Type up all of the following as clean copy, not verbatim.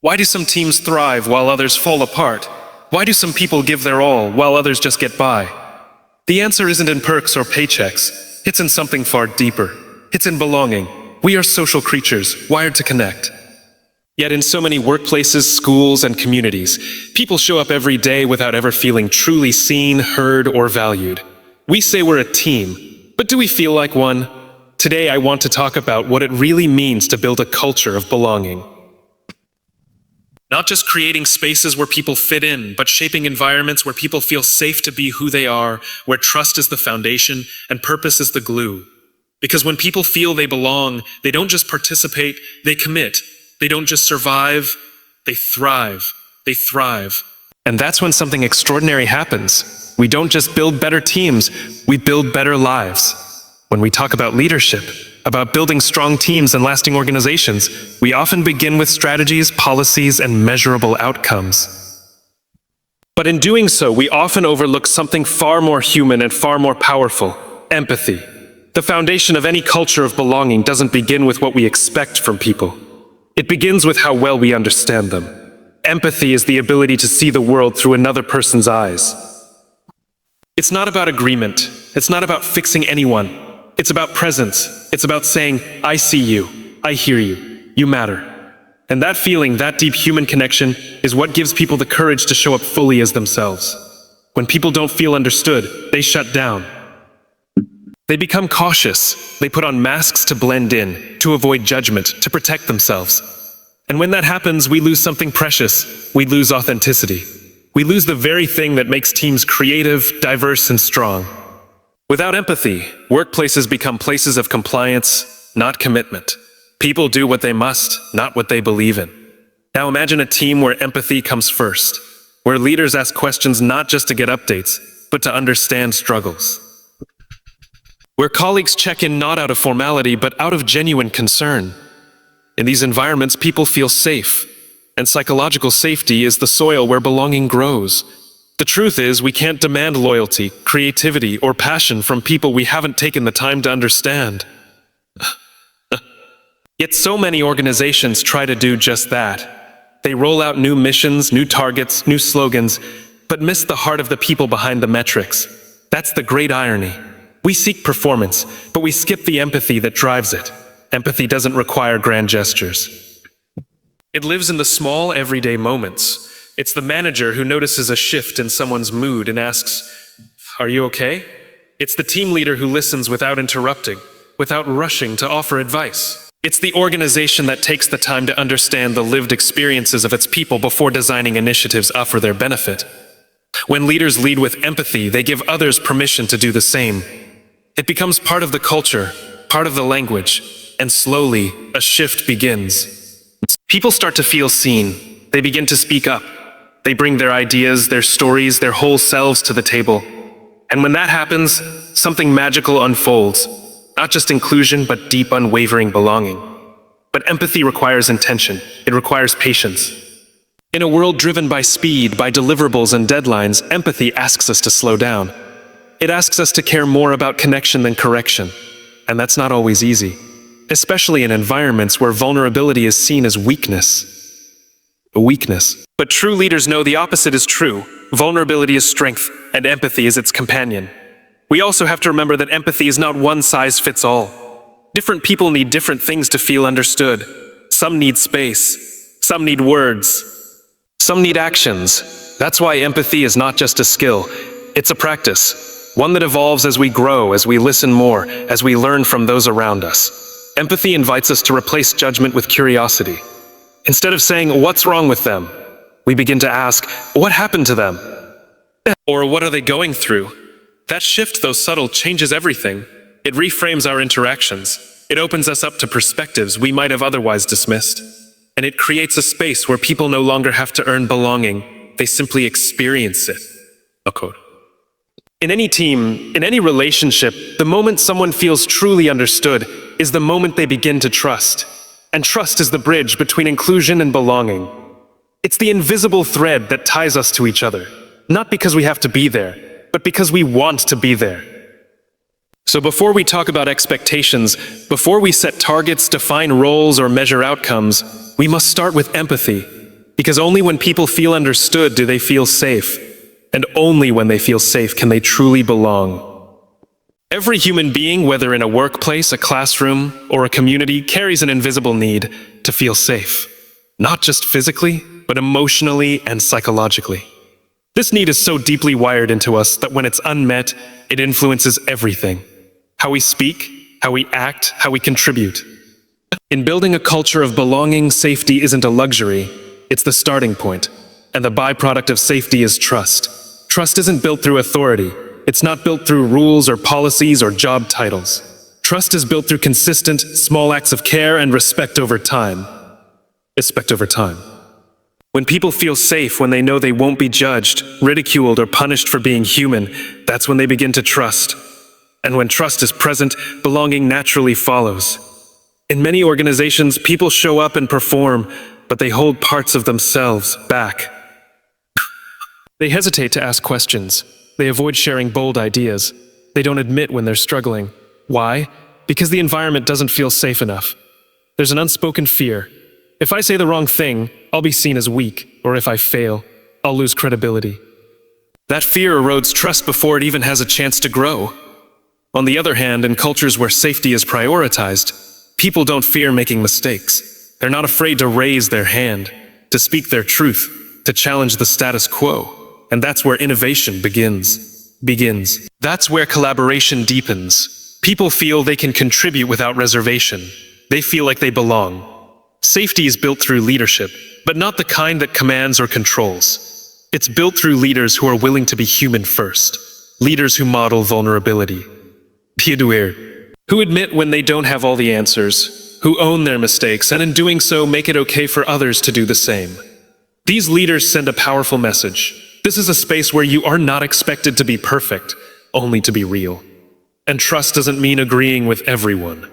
Why do some teams thrive while others fall apart? Why do some people give their all while others just get by? The answer isn't in perks or paychecks. It's in something far deeper. It's in belonging. We are social creatures, wired to connect. Yet in so many workplaces, schools, and communities, people show up every day without ever feeling truly seen, heard, or valued. We say we're a team, but do we feel like one? Today I want to talk about what it really means to build a culture of belonging. Not just creating spaces where people fit in, but shaping environments where people feel safe to be who they are, where trust is the foundation and purpose is the glue. Because when people feel they belong, they don't just participate, they commit. They don't just survive, they thrive. They thrive. And that's when something extraordinary happens. We don't just build better teams, we build better lives. When we talk about leadership, about building strong teams and lasting organizations, we often begin with strategies, policies, and measurable outcomes. But in doing so, we often overlook something far more human and far more powerful: empathy. The foundation of any culture of belonging doesn't begin with what we expect from people. It begins with how well we understand them. Empathy is the ability to see the world through another person's eyes. It's not about agreement. It's not about fixing anyone. It's about presence. It's about saying, I see you, I hear you, you matter. And that feeling, that deep human connection, is what gives people the courage to show up fully as themselves. When people don't feel understood, they shut down. They become cautious. They put on masks to blend in, to avoid judgment, to protect themselves. And when that happens, we lose something precious. We lose authenticity. We lose the very thing that makes teams creative, diverse, and strong. Without empathy, workplaces become places of compliance, not commitment. People do what they must, not what they believe in. Now imagine a team where empathy comes first, where leaders ask questions not just to get updates, but to understand struggles. Where colleagues check in not out of formality, but out of genuine concern. In these environments, people feel safe, and psychological safety is the soil where belonging grows. The truth is, we can't demand loyalty, creativity, or passion from people we haven't taken the time to understand. Yet so many organizations try to do just that. They roll out new missions, new targets, new slogans, but miss the heart of the people behind the metrics. That's the great irony. We seek performance, but we skip the empathy that drives it. Empathy doesn't require grand gestures. It lives in the small, everyday moments. It's the manager who notices a shift in someone's mood and asks, "Are you okay?" It's the team leader who listens without interrupting, without rushing to offer advice. It's the organization that takes the time to understand the lived experiences of its people before designing initiatives for their benefit. When leaders lead with empathy, they give others permission to do the same. It becomes part of the culture, part of the language, and slowly, a shift begins. People start to feel seen. They begin to speak up. They bring their ideas, their stories, their whole selves to the table. And when that happens, something magical unfolds. Not just inclusion, but deep, unwavering belonging. But empathy requires intention. It requires patience. In a world driven by speed, by deliverables and deadlines, empathy asks us to slow down. It asks us to care more about connection than correction. And that's not always easy, especially in environments where vulnerability is seen as weakness. A weakness. But true leaders know the opposite is true. Vulnerability is strength, and empathy is its companion. We also have to remember that empathy is not one size fits all. Different people need different things to feel understood. Some need space. Some need words. Some need actions. That's why empathy is not just a skill. It's a practice. One that evolves as we grow, as we listen more, as we learn from those around us. Empathy invites us to replace judgment with curiosity. Instead of saying, "What's wrong with them?" we begin to ask, "What happened to them?" Or, "What are they going through?" That shift, though subtle, changes everything. It reframes our interactions. It opens us up to perspectives we might have otherwise dismissed. And it creates a space where people no longer have to earn belonging. They simply experience it. A quote. In any team, in any relationship, the moment someone feels truly understood is the moment they begin to trust. And trust is the bridge between inclusion and belonging. It's the invisible thread that ties us to each other, not because we have to be there, but because we want to be there. So before we talk about expectations, before we set targets, define roles, or measure outcomes, we must start with empathy. Because only when people feel understood do they feel safe. And only when they feel safe can they truly belong. Every human being, whether in a workplace, a classroom, or a community, carries an invisible need to feel safe. Not just physically, but emotionally and psychologically. This need is so deeply wired into us that when it's unmet, it influences everything. How we speak, how we act, how we contribute. In building a culture of belonging, safety isn't a luxury, it's the starting point. And the byproduct of safety is trust. Trust isn't built through authority. It's not built through rules or policies or job titles. Trust is built through consistent, small acts of care and respect over time. When people feel safe, when they know they won't be judged, ridiculed, or punished for being human, that's when they begin to trust. And when trust is present, belonging naturally follows. In many organizations, people show up and perform, but they hold parts of themselves back. They hesitate to ask questions. They avoid sharing bold ideas. They don't admit when they're struggling. Why? Because the environment doesn't feel safe enough. There's an unspoken fear. If I say the wrong thing, I'll be seen as weak, or if I fail, I'll lose credibility. That fear erodes trust before it even has a chance to grow. On the other hand, in cultures where safety is prioritized, people don't fear making mistakes. They're not afraid to raise their hand, to speak their truth, to challenge the status quo. And that's where innovation begins. That's where collaboration deepens. People feel they can contribute without reservation. They feel like they belong. Safety is built through leadership, but not the kind that commands or controls. It's built through leaders who are willing to be human first. Leaders who model vulnerability. Who admit when they don't have all the answers, who own their mistakes, and in doing so make it okay for others to do the same. These leaders send a powerful message. This is a space where you are not expected to be perfect, only to be real. And trust doesn't mean agreeing with everyone.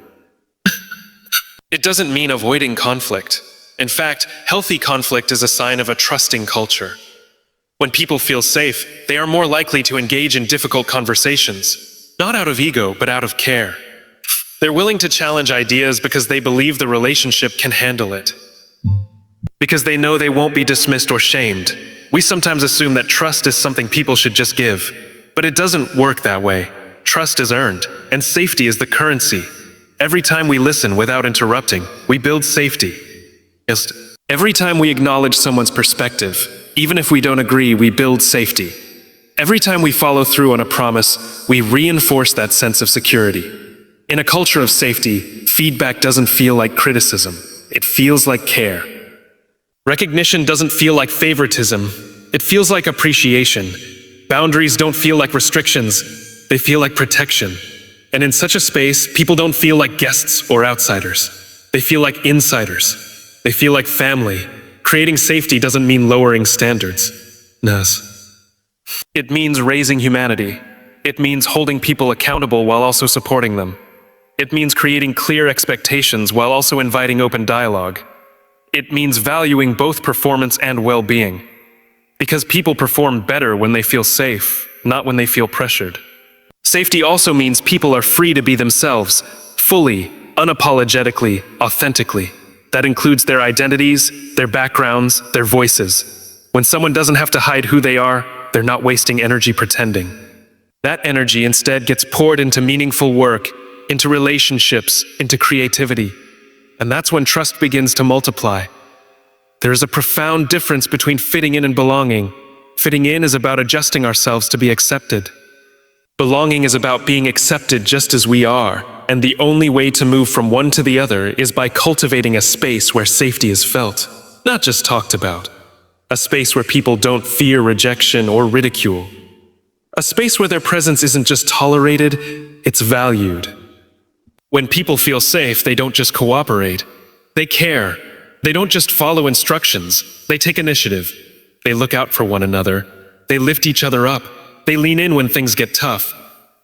It doesn't mean avoiding conflict. In fact, healthy conflict is a sign of a trusting culture. When people feel safe, they are more likely to engage in difficult conversations, not out of ego, but out of care. They're willing to challenge ideas because they believe the relationship can handle it. Because they know they won't be dismissed or shamed. We sometimes assume that trust is something people should just give, but it doesn't work that way. Trust is earned, and safety is the currency. Every time we listen without interrupting, we build safety. Every time we acknowledge someone's perspective, even if we don't agree, we build safety. Every time we follow through on a promise, we reinforce that sense of security. In a culture of safety, feedback doesn't feel like criticism. It feels like care. Recognition doesn't feel like favoritism. It feels like appreciation. Boundaries don't feel like restrictions. They feel like protection. And in such a space, people don't feel like guests or outsiders. They feel like insiders. They feel like family. Creating safety doesn't mean lowering standards. It means raising humanity. It means holding people accountable while also supporting them. It means creating clear expectations while also inviting open dialogue. It means valuing both performance and well-being. Because people perform better when they feel safe, not when they feel pressured. Safety also means people are free to be themselves, fully, unapologetically, authentically. That includes their identities, their backgrounds, their voices. When someone doesn't have to hide who they are, they're not wasting energy pretending. That energy instead gets poured into meaningful work, into relationships, into creativity. And that's when trust begins to multiply. There is a profound difference between fitting in and belonging. Fitting in is about adjusting ourselves to be accepted. Belonging is about being accepted just as we are, and the only way to move from one to the other is by cultivating a space where safety is felt, not just talked about. A space where people don't fear rejection or ridicule. A space where their presence isn't just tolerated, it's valued. When people feel safe, they don't just cooperate. They care. They don't just follow instructions. They take initiative. They look out for one another. They lift each other up. They lean in when things get tough,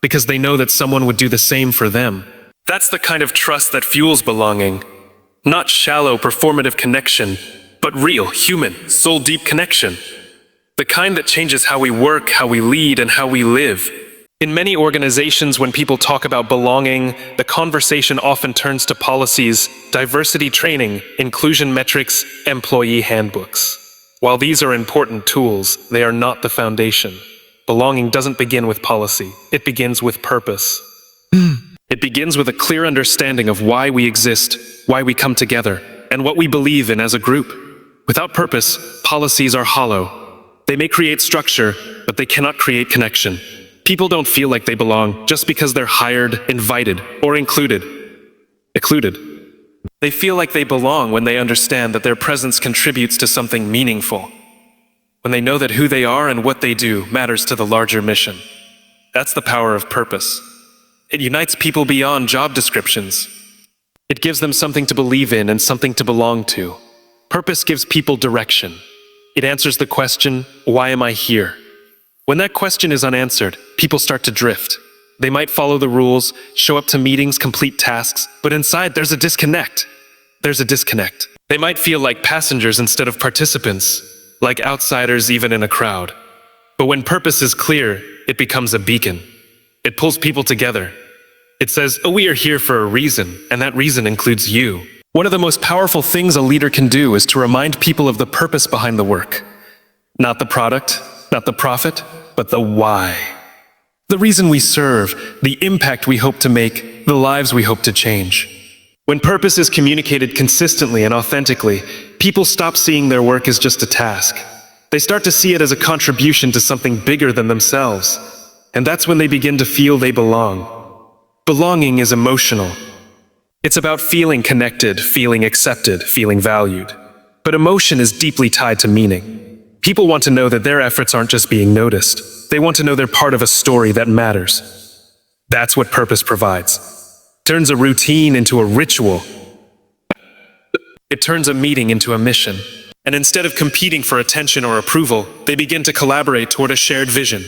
because they know that someone would do the same for them. That's the kind of trust that fuels belonging. Not shallow, performative connection, but real, human, soul-deep connection. The kind that changes how we work, how we lead, and how we live. In many organizations, when people talk about belonging, the conversation often turns to policies, diversity training, inclusion metrics, employee handbooks. While these are important tools, they are not the foundation. Belonging doesn't begin with policy, it begins with purpose. It begins with a clear understanding of why we exist, why we come together, and what we believe in as a group. Without purpose, policies are hollow. They may create structure, but they cannot create connection. People don't feel like they belong just because they're hired, invited, or included. They feel like they belong when they understand that their presence contributes to something meaningful. When they know that who they are and what they do matters to the larger mission. That's the power of purpose. It unites people beyond job descriptions. It gives them something to believe in and something to belong to. Purpose gives people direction. It answers the question, why am I here? When that question is unanswered, people start to drift. They might follow the rules, show up to meetings, complete tasks, but inside there's a disconnect. They might feel like passengers instead of participants, like outsiders even in a crowd. But when purpose is clear, it becomes a beacon. It pulls people together. It says, oh, we are here for a reason, and that reason includes you. One of the most powerful things a leader can do is to remind people of the purpose behind the work. Not the product, not the profit, but the why. The reason we serve, the impact we hope to make, the lives we hope to change. When purpose is communicated consistently and authentically, people stop seeing their work as just a task. They start to see it as a contribution to something bigger than themselves. And that's when they begin to feel they belong. Belonging is emotional. It's about feeling connected, feeling accepted, feeling valued. But emotion is deeply tied to meaning. People want to know that their efforts aren't just being noticed. They want to know they're part of a story that matters. That's what purpose provides. It turns a routine into a ritual. It turns a meeting into a mission. And instead of competing for attention or approval, they begin to collaborate toward a shared vision.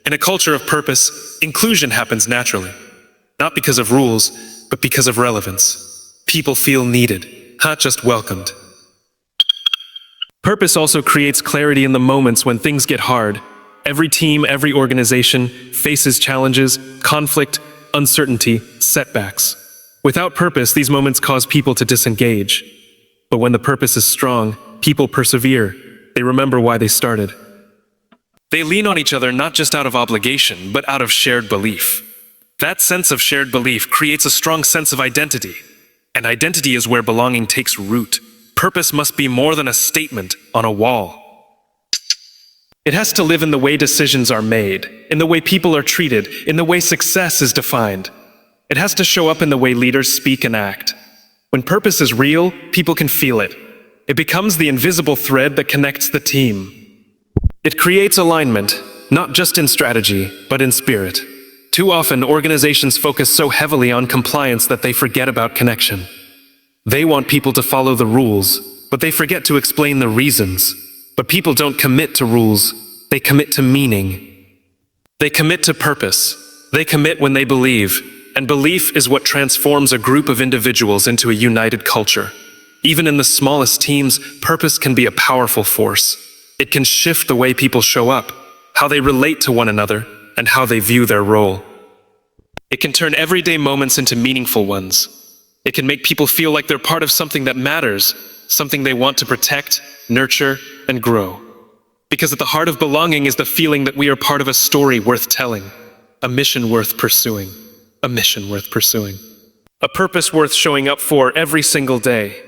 In a culture of purpose, inclusion happens naturally. Not because of rules, but because of relevance. People feel needed, not just welcomed. Purpose also creates clarity in the moments when things get hard. Every team, every organization faces challenges, conflict, uncertainty, setbacks. Without purpose, these moments cause people to disengage. But when the purpose is strong, people persevere. They remember why they started. They lean on each other not just out of obligation, but out of shared belief. That sense of shared belief creates a strong sense of identity. And identity is where belonging takes root. Purpose must be more than a statement on a wall. It has to live in the way decisions are made, in the way people are treated, in the way success is defined. It has to show up in the way leaders speak and act. When purpose is real, people can feel it. It becomes the invisible thread that connects the team. It creates alignment, not just in strategy, but in spirit. Too often, organizations focus so heavily on compliance that they forget about connection. They want people to follow the rules, but they forget to explain the reasons. But people don't commit to rules, they commit to meaning. They commit to purpose. They commit when they believe, and belief is what transforms a group of individuals into a united culture. Even in the smallest teams, purpose can be a powerful force. It can shift the way people show up, how they relate to one another, and how they view their role. It can turn everyday moments into meaningful ones. It can make people feel like they're part of something that matters, something they want to protect, nurture, and grow. Because at the heart of belonging is the feeling that we are part of a story worth telling, a mission worth pursuing, a purpose worth showing up for every single day.